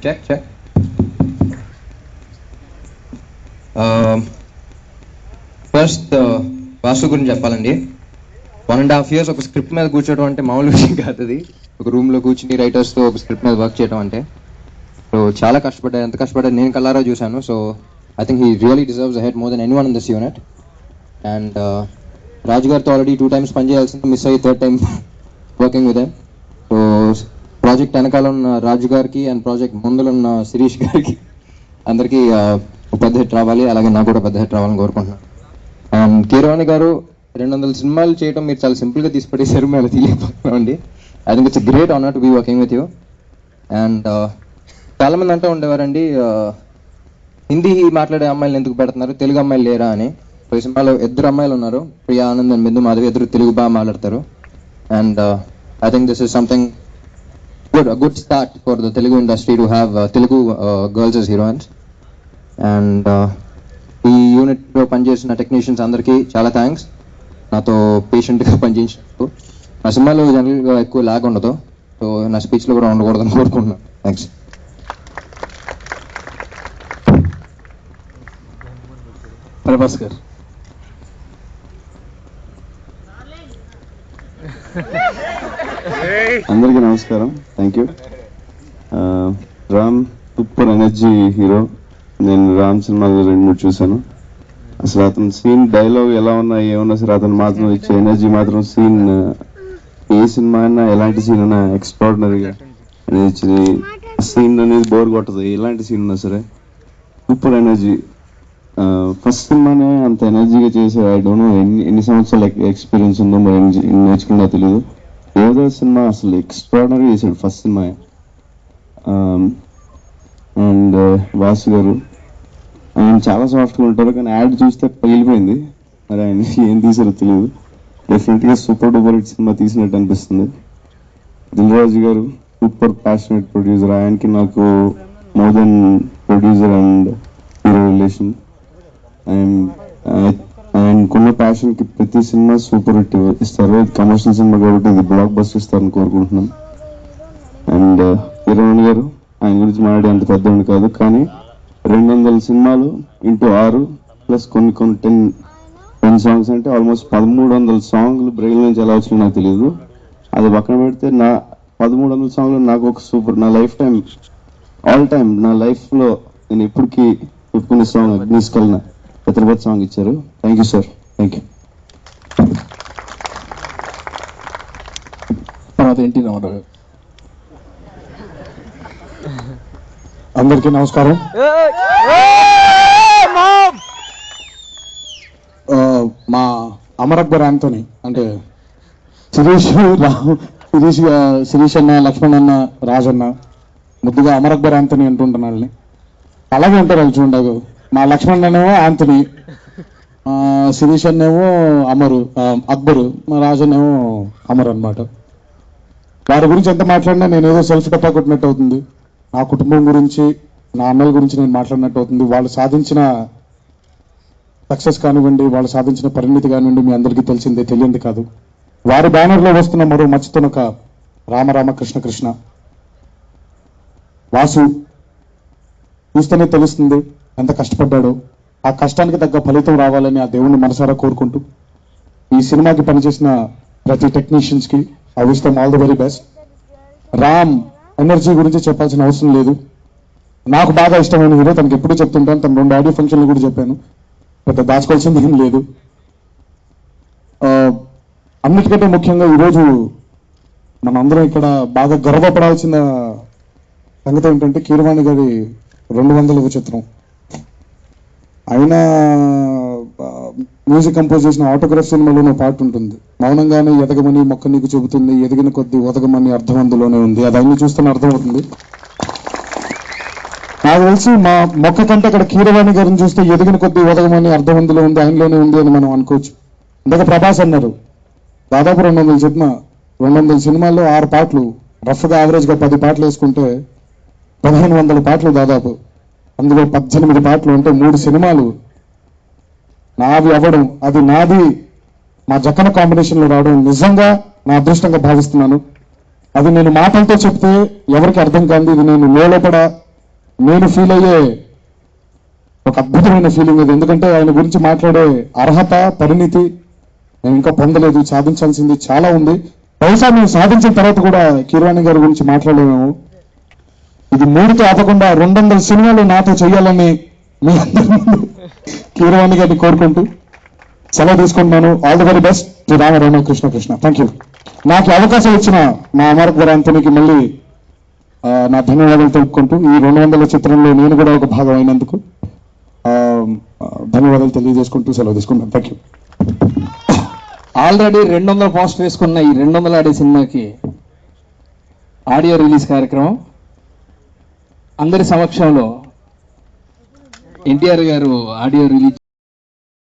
Check check. First Vasu గురించి చెప్పాలండి. 1.5 years ఒక స్క్రిప్ట్ మీద కూర్చోవడం అంటే మామూలు విషయం కాదు. అది ఒక రూమ్లో కూర్చుని రైటర్స్తో ఒక స్క్రిప్ట్ మీద వర్క్ చేయడం అంటే. సో చాలా కష్టపడ్డా, ఎంత కష్టపడ్డా నేను కల్లారా చూశాను. So I think he really deserves ahead more than anyone in this unit. And Raju గారితో ఆల్రెడీ 2 times పనిచేయాల్సింది, మిస్ అయ్యి 3rd time working with. So project వెనకాల ఉన్న రాజు గారికి అండ్ ప్రాజెక్ట్ ముందులో ఉన్న శిరీష్ గారికి అందరికీ పెద్ద హిట్ రావాలి, అలాగే నాకు కూడా పెద్ద హిట్ రావాలని కోరుకుంటున్నాను. అండ్ కీరవాణి గారు 200 సినిమాలు చేయడం మీరు చాలా సింపుల్గా తీసిపడేశారు, మేము అలా తీయకపోతున్నామండి. I think it's great honour to be working with you. And చాలామంది అంటూ ఉండేవారండి, హిందీ మాట్లాడే అమ్మాయిలు ఎందుకు పెడుతున్నారు, తెలుగు అమ్మాయిలు లేరా అని. ఈ సినిమాలో 2 అమ్మాయిలు ఉన్నారు, ప్రియా ఆనంద్ అండ్ బిందు మాధవి. 2 తెలుగు బాగా మాట్లాడతారు. And I think this is something good start for the Telugu industry to have Telugu girls as heroines. And ఈ యూనిట్లో పనిచేసిన టెక్నీషియన్స్ అందరికీ చాలా థ్యాంక్స్, నాతో పేషెంట్గా పనిచేసినందుకు. నా సినిమాలో జనరల్గా ఎక్కువ లాగ్ ఉండదు, సో నా స్పీచ్లో కూడా ఉండకూడదని కోరుకుంటున్నాను. థ్యాంక్స్. ప్రభాస్ గారు. అందరికీ నమస్కారం, thank you. Ram super energy hero. నేను రామ్ సినిమాలో 2-3 చూశాను. అసలు అతను సీన్ డైలాగ్ ఎలా ఉన్నా ఏమన్నా సరే అతను మాత్రం ఇచ్చే ఎనర్జీ మాత్రం సీన్ ఏ సినిమా అయినా ఎలాంటి సీన్ అయినా ఎక్స్ట్రాడినరీగా అనేది సీన్ అనేది బోర్ కొట్టదు. ఎలాంటి సీన్ ఉన్నా సరే సూపర్ ఎనర్జీ. ఫస్ట్ సినిమానే అంత ఎనర్జీగా చేసే ఐ డోంట్ నో ఎన్ని సంవత్సరాల ఎక్స్పీరియన్స్ ఉందో మరి నేర్చుకున్నా తెలియదు. ఏదో సినిమా అసలు ఎక్స్ట్రాడినరీ చేశాడు ఫస్ట్ సినిమా. అండ్ వాసు గారు ఆయన చాలా సాఫ్ట్గా ఉంటారు, కానీ యాడ్ చూస్తే పగిలిపోయింది. మరి ఆయన ఏం తీసారో తెలియదు. డెఫినెట్గా సూపర్ డూపర్ హిట్ సినిమా తీసినట్టు అనిపిస్తుంది. దిల్ రాజు గారు సూపర్ ప్యాషనేట్ ప్రొడ్యూసర్. ఆయనకి నాకు more than producer and hero relation. ఆయనకున్న ప్యాషన్కి ప్రతి సినిమా సూపర్ హిట్ ఇస్తారు. ఇది కమర్షియల్ సినిమా కాబట్టి ఇది బ్లాక్ బస్టర్ ఇస్తారని కోరుకుంటున్నాను. అండ్ కీరవాణి గారు, ఆయన గురించి మాట్లాడే అంత పెద్దవాడిని కాదు, కానీ 200 సినిమాలు ఇంటూ 6 ప్లస్ కొన్ని 10 సాంగ్స్ అంటే ఆల్మోస్ట్ 1300 సాంగ్లు బ్రెయిన్ నుంచి ఎలా వచ్చినా నాకు తెలియదు. అది పక్కన పెడితే నా 1300 సాంగ్లు నాకు ఒక సూపర్, నా లైఫ్ టైం ఆల్ టైమ్ నా లైఫ్లో నేను ఎప్పటికీ చెప్పుకునే సాంగ్ అగ్నిస్కలన ఛత్రపతి సాంగ్ ఇచ్చారు. Thank you sir, thank you. తర్వాత ఎన్టీ రామారావు. అందరికీ నమస్కారం. మా అమర్ అక్బర్ ఆంటోనీ అంటే శిరీష్ అన్న, లక్ష్మణ్ అన్న, రాజన్న ముద్దుగా అమర్ అక్బర్ ఆంటోనీ అంటుంటాను వాళ్ళని. అలాగే ఉంటారు వాళ్ళు చూడండి. మా లక్ష్మణ్ అన్నేమో ఆంటోనీ, శిరీష్ అన్నేమో అక్బరు, మా రాజన్నేమో అమర్ అనమాట. వారి గురించి ఎంత మాట్లాడినా నేను ఏదో సెల్ఫ్ టప్పా కొట్టినట్టు అవుతుంది. నా కుటుంబం గురించి, నా అన్నల గురించి నేను మాట్లాడినట్టు అవుతుంది. వాళ్ళు సాధించిన సక్సెస్ కానివ్వండి, వాళ్ళు సాధించిన పరిణితి కానివ్వండి మీ అందరికీ తెలిసిందే, తెలియంది కాదు. వారి బ్యానర్లో వస్తున్న మరో మచ్చుతునక రామ కృష్ణ కృష్ణ. వాసు చూస్తేనే తెలుస్తుంది ఎంత కష్టపడ్డాడో. ఆ కష్టానికి తగ్గ ఫలితం రావాలని ఆ దేవుణ్ణి మనసారా కోరుకుంటూ ఈ సినిమాకి పనిచేసిన ప్రతి టెక్నీషియన్స్కి I wish them all the very best. Ram energy గురించి చెప్పాల్సిన అవసరం లేదు. నాకు బాగా ఇష్టమైన హీరో, తనకి ఎప్పుడూ చెప్తుంటాను. తన 2 ఆడియో ఫంక్షన్లు కూడా చెప్పాను, పెద్ద దాచుకోవాల్సింది ఏం లేదు. అన్నిటికంటే ముఖ్యంగా ఈరోజు మనందరం ఇక్కడ బాగా గర్వపడాల్సిన సంగతి ఏంటంటే కీరవాణి గారి 200వ చిత్రం. ఆయన మ్యూజిక్ కంపోజ్ చేసిన ఆటోగ్రాఫ్ సినిమాలోనే పాట ఉంటుంది, మౌనంగానే ఎదగమని మొక్క నీకు చెబుతుంది, ఎదిగిన కొద్దీ ఒదగమని అర్థం అందులోనే ఉంది. అది అన్ని చూస్తేనే అర్థమవుతుంది. నాకు తెలిసి మా మొక్క కంటే అక్కడ కీరవాణి గారిని చూస్తే ఎదిగిన కొద్దీ ఒదగమని అర్థం అందులో ఉంది, ఆయనలోనే ఉంది అని మనం అనుకోవచ్చు. ఇందాక ప్రభాస్ అన్నారు, దాదాపు 200 సినిమాల్లో 6 పాటలు, రఫ్గా యావరేజ్గా 10 పాటలు వేసుకుంటే 1500 పాటలు దాదాపు. అందులో 18 పాటలు అంటే 3 సినిమాలు నావి అవ్వడం, అది నాది మా జక్కన కాంబినేషన్లో రావడం నిజంగా నా అదృష్టంగా భావిస్తున్నాను. అది నేను మాటలతో చెప్తే ఎవరికి అర్థం కాదు. ఇది నేను లోపల నేను ఫీల్ అయ్యే ఒక అద్భుతమైన ఫీలింగ్ అది. ఎందుకంటే ఆయన గురించి మాట్లాడే అర్హత, పరిణితి నేను ఇంకా పొందలేదు. సాధించాల్సింది చాలా ఉంది. బహుశా మేము సాధించిన తర్వాత కూడా కీరవాణి గారి గురించి మాట్లాడలేము. ఇది 3తో ఆపకుండా 200 సినిమాలు నాతో చేయాలని మీ అందరి ముందు కీరవాణి గారిని కోరుకుంటూ సెలవు తీసుకుంటున్నాను. All the very best to Rama Krishna. Thank you. నాకు అవకాశం ఇచ్చిన మా అమరక్ అంతనికి మళ్ళీ నా ధన్యవాదాలు తెలుపుకుంటూ ఈ 200 చిత్రంలో నేను కూడా ఒక భాగం అయినందుకు ధన్యవాదాలు తెలియజేసుకుంటూ సెలవు తీసుకుంటాను. Thank you. ఆల్రెడీ 200 పోస్ట్ వేసుకున్న ఈ 200 ఆడే సినిమాకి ఆడియో రిలీజ్ కార్యక్రమం అందరి సమక్షంలో ఎన్టీఆర్ గారు ఆడియో రిలీజ్